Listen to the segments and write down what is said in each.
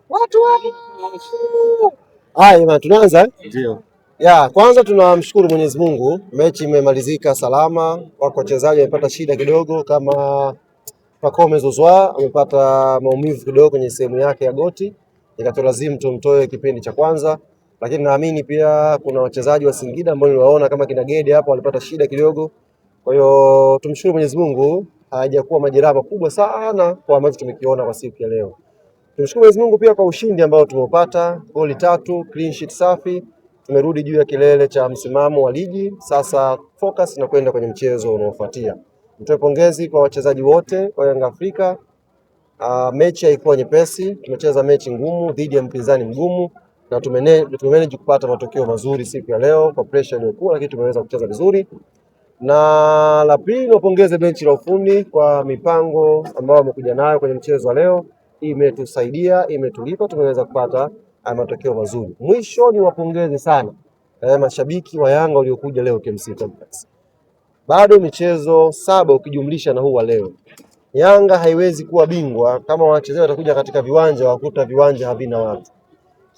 Watu wake. Haya, tunaanza? Ndio. Kwanza tunamshukuru Mwenyezi Mungu, mechi imemalizika salama. Wako wachezaji wamepata shida kidogo, kama Pacome Zouzoua amepata maumivu kidogo kwenye sehemu yake ya goti, ikatulazimu tumtoe kipindi cha kwanza, lakini naamini pia kuna wachezaji wa Singida ambao niliwaona kama kina Gede hapo walipata shida kidogo. Kwa hiyo tumshukuru Mwenyezi Mungu, hajakuwa majeraha makubwa sana kwa ambacho tumekiona kwa siku ya leo. Tumshukuru Mwenyezi Mungu pia kwa ushindi ambao tumeupata, goli 3, clean sheet safi. Tumerudi juu ya kilele cha msimamo wa ligi. Sasa focus na kwenda kwenye mchezo unaofuatia. Nitoe pongezi kwa wachezaji wote wa Yanga Afrika. Mechi haikuwa nyepesi, tumecheza mechi ngumu dhidi ya mpinzani mgumu na tumemanage kupata matokeo mazuri siku ya leo kwa pressure iliyokuwa, lakini tumeweza kucheza vizuri. Na la pili, niwapongeze benchi la ufundi kwa mipango ambayo wamekuja nayo kwenye mchezo wa leo. Imetusaidia, imetulipa, tumeweza kupata matokeo mazuri. Mwisho niwapongeze sana mashabiki wa Yanga waliokuja leo KMC Complex. Bado michezo 7 ukijumlisha na huu wa leo, Yanga haiwezi kuwa bingwa kama wachezaji watakuja katika viwanja wakuta viwanja havina watu.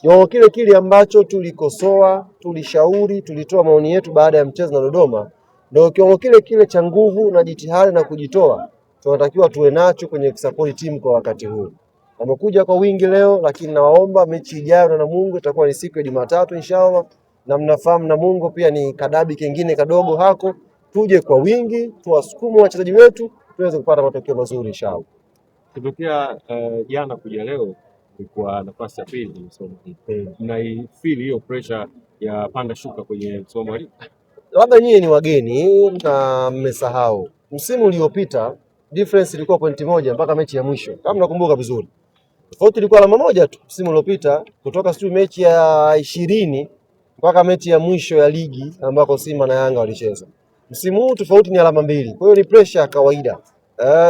Ndio kile ambacho tulikosoa, tulishauri, tulitoa maoni yetu baada ya mchezo na Dodoma. Ndio kiwango kile cha nguvu na jitihada na kujitoa tunatakiwa tuwe nacho kwenye support team kwa wakati huu. Wamekuja kwa wingi leo, lakini nawaomba mechi ijayo na Namungo itakuwa ni siku ya Jumatatu inshallah, na mnafahamu Namungo pia ni kadabi kingine kadogo hako. Tuje kwa wingi, tuwasukume wachezaji wetu tuweze kupata matokeo mazuri inshallah. Kutokea jana kuja leo ni kwa nafasi ya pili msomo. Mnaifeel hiyo pressure ya panda shuka kwenye msomo hili? Labda nyinyi ni wageni na mmesahau. Msimu uliopita difference ilikuwa pointi 1 mpaka mechi ya mwisho. Kama nakumbuka vizuri. Tofauti ilikuwa alama 1 tu msimu uliopita, kutoka mechi ya 20 mpaka mechi ya mwisho ya ligi ambako Simba na Yanga walicheza. Msimu huu tofauti ni alama 2. Kwa hiyo ni pressure ya kawaida.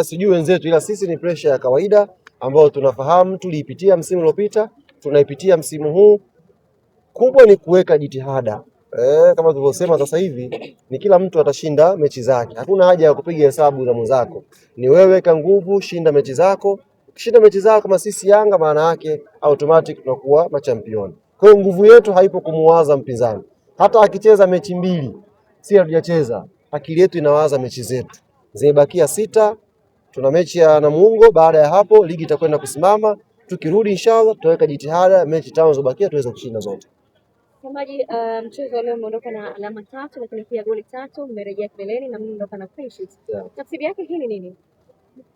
Sijui wenzetu, ila sisi ni pressure ya kawaida ambayo tunafahamu, tuliipitia msimu uliopita, tunaipitia msimu huu. Kubwa ni kuweka jitihada. Kama tulivyosema sasa hivi ni kila mtu atashinda mechi zake. Hakuna haja ya kupiga hesabu za mwenzako. Ni wewe weka nguvu, shinda mechi zako. Ukishinda mechi zako kama sisi Yanga, maana yake automatic tunakuwa machampioni. Kwa hiyo nguvu yetu haipo kumuwaza mpinzani. Hata akicheza mechi 2, si hatujacheza, akili yetu inawaza mechi zetu. Zimebakia 6, tuna mechi ya Namungo, baada ya hapo ligi itakwenda kusimama. Tukirudi inshallah tutaweka jitihada mechi 5 zilizobakia tuweze kushinda zote. Mchezaji, mchezo leo umeondoka na alama 3, lakini pia goli 3, mmerejea kileleni na mmeondoka na clean sheet. Tafsiri yake hii ni nini?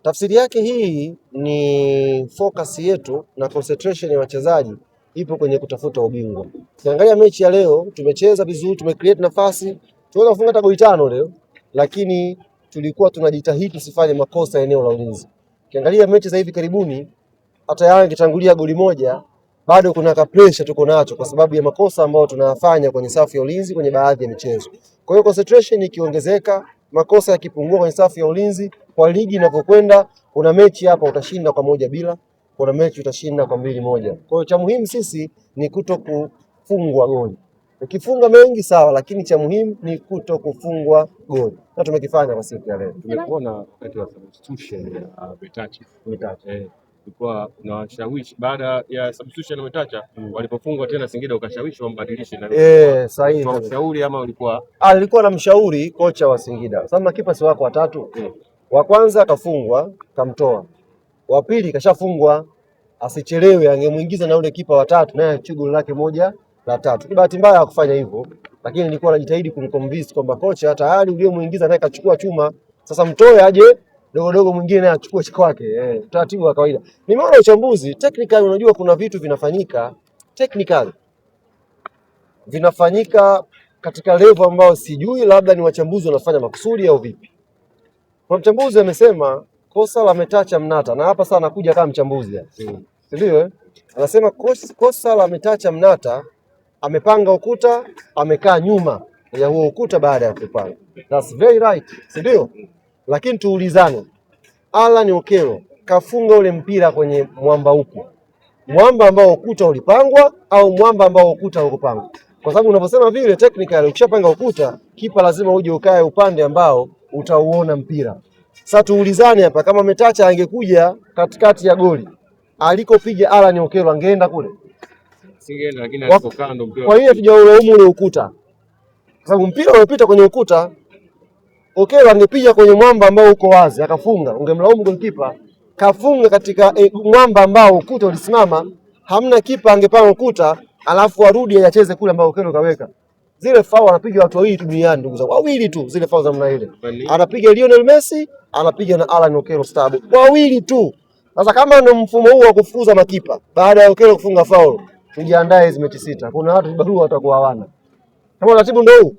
Tafsiri yake hii ni focus yetu na concentration ya wachezaji ipo kwenye kutafuta ubingwa. Ukiangalia mechi ya leo tumecheza vizuri, tumecreate nafasi, tunaweza kufunga hata goli 5 leo, lakini tulikuwa tunajitahidi tusifanye makosa eneo la ulinzi. Ukiangalia mechi za hivi karibuni, hata Yanga ikitangulia goli 1 bado kuna ka pressure tuko nacho kwa sababu ya makosa ambayo tunayafanya kwenye safu ya ulinzi kwenye baadhi ya michezo. Kwa hiyo concentration ikiongezeka, makosa yakipungua kwenye safu ya ulinzi, kwa ligi inapokwenda, kuna mechi hapa utashinda kwa 1-0, kuna mechi utashinda kwa 2-1. Kwa hiyo cha muhimu sisi ni kuto kufungwa goli. Ukifunga mengi sawa, lakini cha muhimu ni kuto kufungwa goli. Na tumekifanya kwa siku ya leo. Tumekuona wakati wa substitution ya Betachi. Ilikuwa unawashawishi baada ya substitution ya Metacha walipofungwa tena Singida ukashawishi wambadilishe na sahihi. Kwa ushauri ama ulikuwa? Alikuwa na mshauri kocha wa Singida. Sasa makipa si wako watatu. Wa kwanza kafungwa, kamtoa. Wa pili kashafungwa, asichelewe angemuingiza na ule kipa wa tatu naye chugo lake 1 la 3. Bahati mbaya hakufanya hivyo, lakini nilikuwa najitahidi kumconvince kwamba kocha tayari uliyomuingiza naye kachukua chuma. Sasa mtoe aje dogo mwingine naye achukue kwake. Taratibu wa kawaida. Nimeona uchambuzi technical, unajua kuna vitu vinafanyika technical, vinafanyika katika level ambao sijui, labda ni wachambuzi wanafanya makusudi au vipi. Kwa mchambuzi amesema kosa la Metacha Mnata, na hapa sasa anakuja kama mchambuzi ndio anasema kosa la Metacha Mnata, amepanga ukuta, amekaa nyuma ya huo ukuta baada ya kupanga. That's very right, ndio. Lakini tuulizane, Alan Okello kafunga ule mpira kwenye mwamba upi? Mwamba ambao ukuta ulipangwa au mwamba ambao ukuta haukupangwa? Kwa sababu unaposema vile technically, ukishapanga ukuta, kipa lazima uje ukae upande ambao utauona mpira. Sasa tuulizane hapa, kama Metacha angekuja katikati ya goli alikopiga Alan Okello angeenda kule? Singeenda, lakini alipokaa ndo mpira. Kwa hiyo tujaulaumu ule ukuta, kwa sababu mpira umepita kwenye ukuta. Okello angepiga kwenye mwamba ambao uko wazi akafunga, ungemlaumu goalkeeper. Kafunga katika mwamba ambao ukuta ulisimama, hamna kipa angepanga ukuta alafu arudi acheze kule ambao Okello kaweka. Zile foul anapiga watu wawili tu duniani, ndugu zangu, wawili tu zile foul za namna ile. Anapiga Lionel Messi, anapiga na Alan Okello Stabo, wawili tu. Sasa kama ndio mfumo huu wa kufukuza makipa baada ya Okello kufunga foul, tujiandae hizo mechi 6. Kuna watu barua watakuwa hawana. Kama ratibu ndio huu,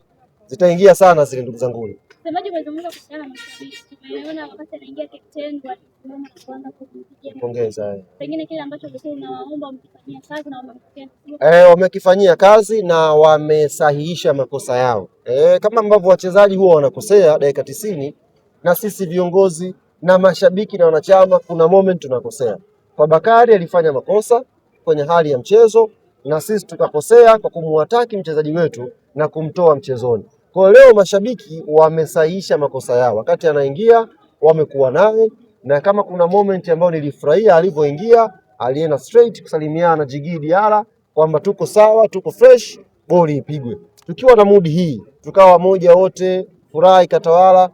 zitaingia sana zile, ndugu zangu. Semaji umezungumza kuhusiana na mashabiki. Tumeona wakati anaingia captain alisimama na kuanza kumpigia pongeza. Pengine kile ambacho ulikuwa unawaomba mkifanyia kazi na wamekifanyia. Wamekifanyia kazi na wamesahihisha makosa yao. Kama ambavyo wachezaji huwa wanakosea dakika 90, na sisi viongozi na mashabiki na wanachama kuna moment tunakosea. Kwa Bakari alifanya makosa kwenye hali ya mchezo na sisi tukakosea kwa kumuataki mchezaji wetu na kumtoa mchezoni. Kwa leo mashabiki wamesahihisha makosa yao. Wakati anaingia wamekuwa naye, na kama kuna moment ambayo nilifurahia alivyoingia, alienda straight kusalimiana na Djigui Diarra kwamba tuko sawa, tuko fresh, boli ipigwe. Tukiwa na mood hii, tukawa moja wote, furaha ikatawala,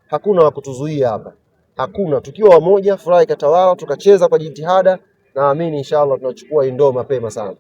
hakuna wa kutuzuia hapa. Hakuna, tukiwa moja, furaha ikatawala, tukacheza kwa jitihada, naamini inshallah tunachukua indoo mapema sana.